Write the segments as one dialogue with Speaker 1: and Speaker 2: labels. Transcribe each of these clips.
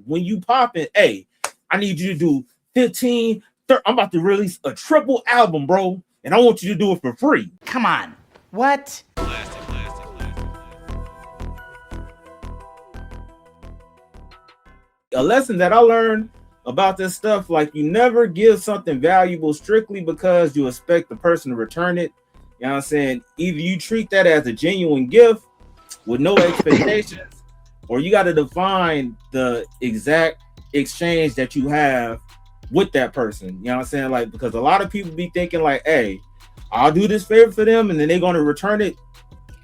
Speaker 1: when you popping, hey, I need you to do 15, 30, I'm about to release a triple album, bro, and I want you to do it for free.
Speaker 2: Come on. What?
Speaker 1: A lesson that I learned about this stuff, like, you never give something valuable strictly because you expect the person to return it. You know what I'm saying? Either you treat that as a genuine gift with no expectations, or you got to define the exact exchange that you have with that person. You know what I'm saying? Like, because a lot of people be thinking like, hey, I'll do this favor for them and then they're going to return it.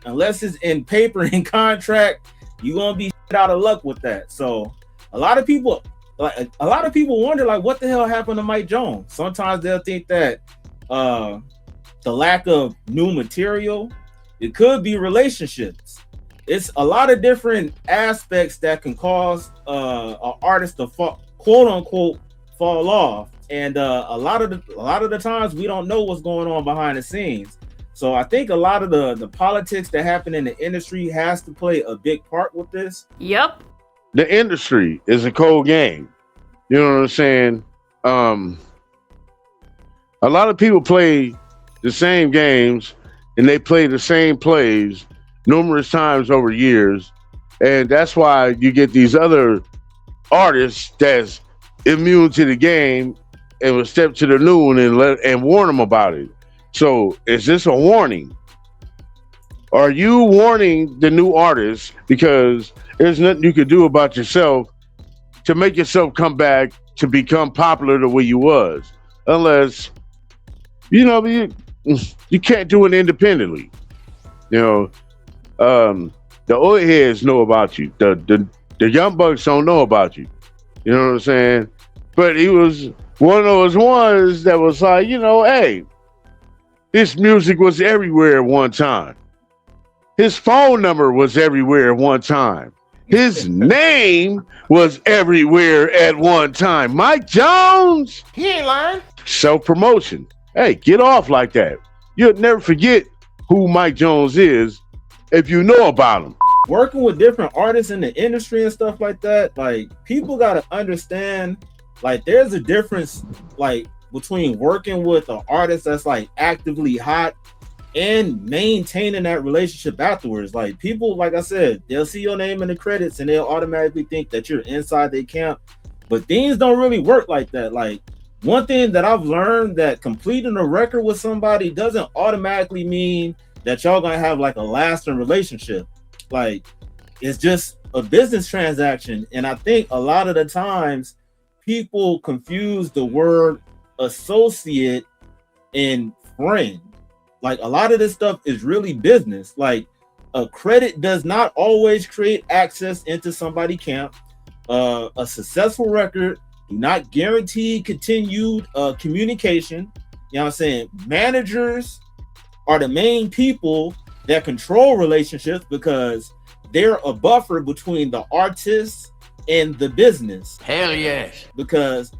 Speaker 1: Unless it's in paper and contract, you're going to be out of luck with that. So a lot of people wonder, like, what the hell happened to Mike Jones? Sometimes they'll think that the lack of new material, it could be relationships. It's a lot of different aspects that can cause an artist to quote unquote fall off, and a lot of the times we don't know what's going on behind the scenes. So I think a lot of the politics that happen in the industry has to play a big part with this.
Speaker 3: Yep.
Speaker 4: The industry is a cold game. You know what I'm saying? A lot of people play the same games and they play the same plays numerous times over years. And that's why you get these other artists that's immune to the game and will step to the noon and warn them about it. So is this a warning? Are you warning the new artists because there's nothing you can do about yourself to make yourself come back to become popular the way you was? Unless, you know, you can't do it independently. You know, the old heads know about you. The young bucks don't know about you. You know what I'm saying? But he was one of those ones that was like, you know, hey, his music was everywhere at one time. His phone number was everywhere at one time. His name was everywhere at one time. Mike Jones.
Speaker 2: He ain't lying.
Speaker 4: Self-promotion. Hey, get off like that. You'll never forget who Mike Jones is if you know about him.
Speaker 1: Working with different artists in the industry and stuff like that, like, people got to understand, like, there's a difference, like, between working with an artist that's, like, actively hot and maintaining that relationship afterwards. Like, people, like I said, they'll see your name in the credits and they'll automatically think that you're inside their camp, but things don't really work like that. Like, one thing that I've learned, that completing a record with somebody doesn't automatically mean that y'all gonna have like a lasting relationship. Like, it's just a business transaction. And I think a lot of the times people confuse the word associate and friend. Like, a lot of this stuff is really business. Like, a credit does not always create access into somebody's camp. A successful record do not guarantee continued communication. You know what I'm saying? Managers are the main people that control relationships because they're a buffer between the artist and the business.
Speaker 2: Hell yes.
Speaker 1: Because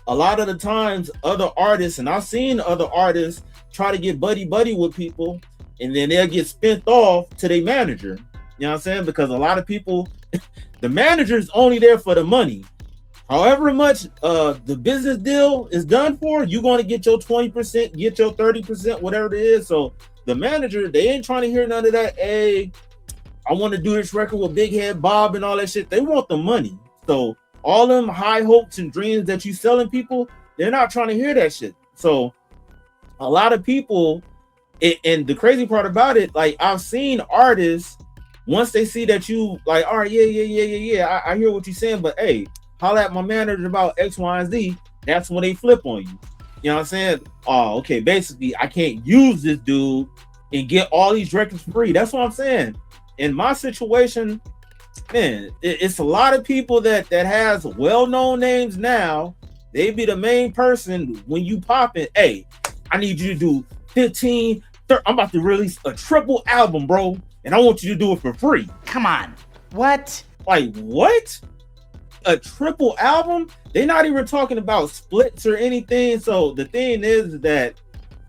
Speaker 1: a lot of the times other artists, and I've seen other artists try to get buddy with people, and then they'll get spent off to their manager. You know what I'm saying? Because a lot of people, the manager's only there for the money. However much the business deal is done for, you're going to get your 20%, get your 30%, whatever it is. So the manager, they ain't trying to hear none of that. Hey, I want to do this record with Big Head Bob and all that shit. They want the money. So all them high hopes and dreams that you selling people, they're not trying to hear that shit. So a lot of people, and the crazy part about it, like, I've seen artists, once they see that you like, all right, yeah, I hear what you're saying, but hey, holla at my manager about X, Y, and Z, that's when they flip on you. You know what I'm saying? Oh, okay, basically, I can't use this dude and get all these records free. That's what I'm saying. In my situation, man, it's a lot of people that has well-known names now. They be the main person when you pop in. Hey, I need you to do 15, 30, I'm about to release a triple album, bro, and I want you to do it for free.
Speaker 2: Come on. What?
Speaker 1: Like, what? A triple album? They're not even talking about splits or anything. So the thing is that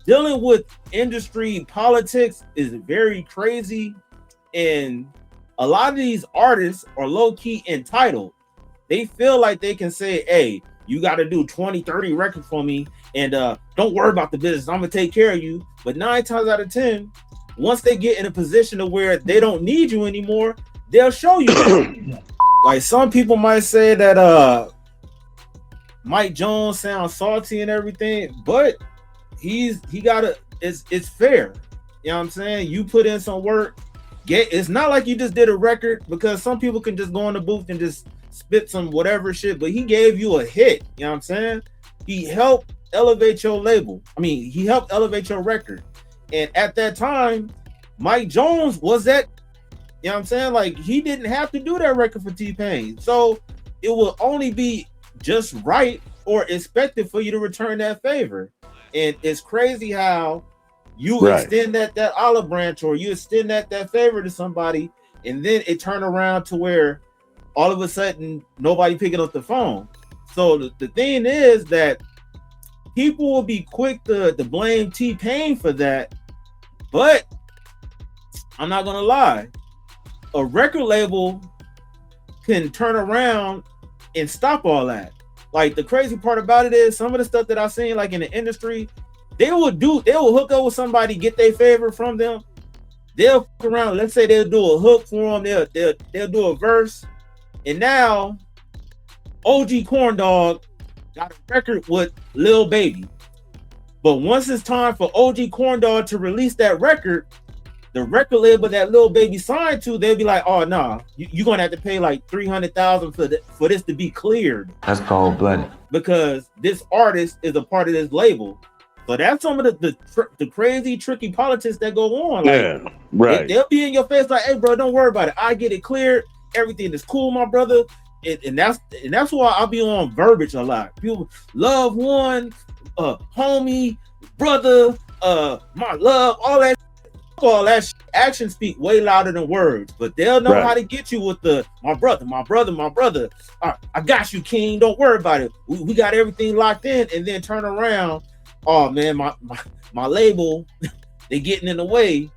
Speaker 1: dealing with industry politics is very crazy, and a lot of these artists are low-key entitled. they feel like they can say, hey, you got to do 20, 30 records for me, and don't worry about the business. I'm gonna take care of you. But 9 times out of 10, once they get in a position of where they don't need you anymore, they'll show you that. Like some people might say that Mike Jones sounds salty and everything, but it's fair. You know what I'm saying? You put in some work. It's not like you just did a record, because some people can just go in the booth and just spit some whatever shit, but he gave you a hit. You know what I'm saying? He helped elevate your label. I mean, he helped elevate your record. And at that time, Mike Jones was that, you know what I'm saying? Like, he didn't have to do that record for T-Pain. So it will only be just right or expected for you to return that favor. And it's crazy how you extend that olive branch, or you extend that favor to somebody, and then it turn around to where all of a sudden nobody picking up the phone. So the thing is that people will be quick to blame T-Pain for that, but I'm not gonna lie, a record label can turn around and stop all that. Like, the crazy part about it is, some of the stuff that I've seen, like in the industry, they will hook up with somebody, get their favor from them. They'll fuck around. Let's say they'll do a hook for them. They'll do a verse, and now OG Corn Dog got a record with Lil Baby. But once it's time for OG Corn Dog to release that record, the record label that Lil Baby signed to, they'll be like, "Oh no, you're gonna have to pay like $300,000 for this to be cleared." That's cold-blooded. Because this artist is a part of this label. So that's some of the crazy, tricky politics that go on. Like, they'll be in your face like, "Hey, bro, don't worry about it. I get it cleared. Everything is cool, my brother." And that's why I'll be on verbiage a lot. People, love one, homie, brother, my love, all that. All that actions speak way louder than words, but they'll know how to get you with the my brother. I got you, King. Don't worry about it. We got everything locked in, and then turn around. Oh man, my label, they getting in the way. You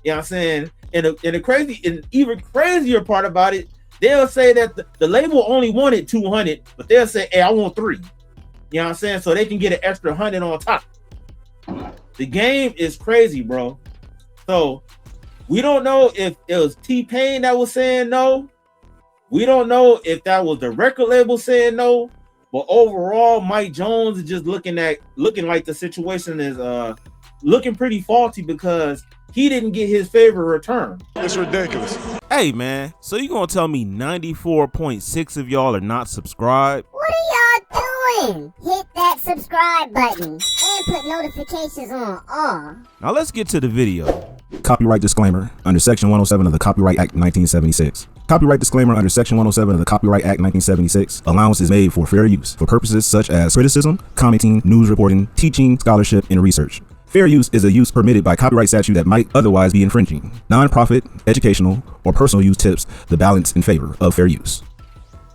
Speaker 1: know what I'm saying? And the crazy and even crazier part about it, they'll say that the label only wanted 200, but they'll say, "Hey, I want 3." You know what I'm saying? So they can get an extra 100 on top. The game is crazy, bro. So we don't know if it was T-Pain that was saying no. We don't know if that was the record label saying no. But overall, Mike Jones is just looking like the situation is looking pretty faulty, because he didn't get his favor returned.
Speaker 3: It's ridiculous.
Speaker 5: Hey man, so you gonna tell me 94.6 of y'all are not subscribed?
Speaker 6: What are y'all doing? Hit that subscribe button and put notifications on all.
Speaker 5: Now let's get to the video.
Speaker 7: Copyright disclaimer under Section 107 of the Copyright Act 1976. Copyright disclaimer under Section 107 of the Copyright Act 1976. Allowance is made for fair use for purposes such as criticism, commenting, news reporting, teaching, scholarship, and research. Fair use is a use permitted by copyright statute that might otherwise be infringing. Non-profit, educational, or personal use tips the balance in favor of fair use.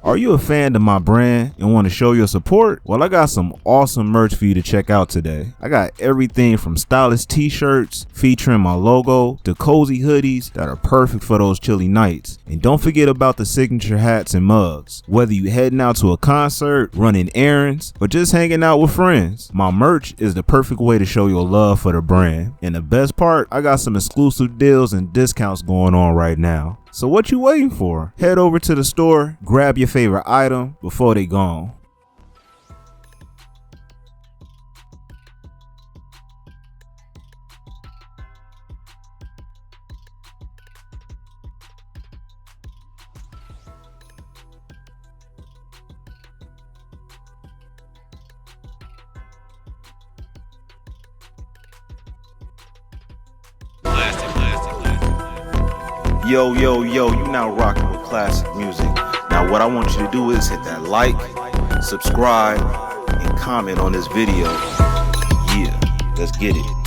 Speaker 5: Are you a fan of my brand and want to show your support? Well, I got some awesome merch for you to check out today. I got everything from stylish t-shirts featuring my logo to cozy hoodies that are perfect for those chilly nights. And don't forget about the signature hats and mugs. Whether you heading out to a concert, running errands, or just hanging out with friends, my merch is the perfect way to show your love for the brand. And the best part, I got some exclusive deals and discounts going on right now. So what you waiting for? Head over to the store, grab your favorite item before they gone.
Speaker 8: Yo, you now rocking with classic music. Now what I want you to do is hit that like, subscribe, and comment on this video. Yeah, let's get it.